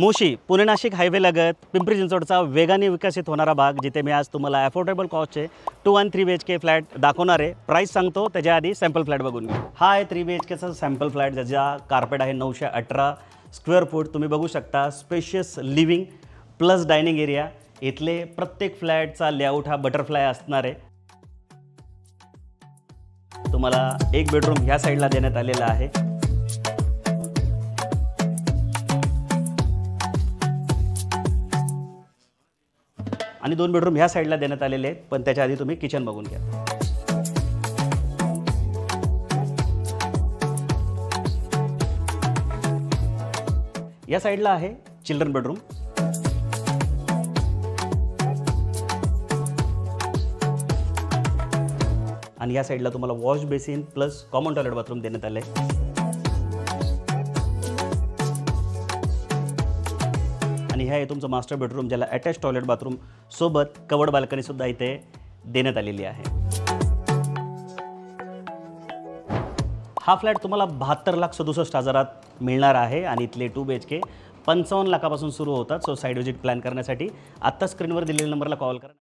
Moshi Pune Nashik highway लगत पिंपरी चिंचवडचा वेगाने विकसित होणारा भाग, जिथे मी आज तुम्हाला अफोर्डेबल कॉस्टचे 2 आणि 3 BHK फ्लॅट दाखवणार आहे। प्राइस सांगतो त्याच्या आधी सॅम्पल फ्लॅट बघून घेऊ। हा आहे 3 BHKचा सॅम्पल फ्लॅट, ज्याचा कार्पेट आहे 918 स्क्वेअर फूट। तुम्ही बघू शकता spacious living plus dining area. इथले प्रत्येक फ्लॅटचा लेआउट हा बटरफ्लाय असणार आहे। तुम्हाला एक बेडरूम ह्या साईडला देण्यात आलेला आहे आणि 2 बेडरूम ह्या साईडला देण्यात आलेले आहेत। पण त्याच्या आधी तुम्ही किचन बघून घ्या। या साईडला आहे चिल्ड्रन बेडरूम आणि या साईडला तुम्हाला wash basin plus common toilet bathroom देण्यात आले। आणि हे आहे तुमचं मास्टर बेडरूम, ज्याला अटॅच टॉयलेट बाथरूम सोबत कवर्ड बाल्कनी सुद्धा इथे देण्यात आलेली आहे। हा फ्लॅट तुम्हाला 72,67,000 मिळणार आहे आणि इथले 2 BHK 55 लाखापासून सुरू होतात। सो साईड विजिट प्लॅन करण्यासाठी आत्ता स्क्रीनवर दिलेल्या नंबरला कॉल करा।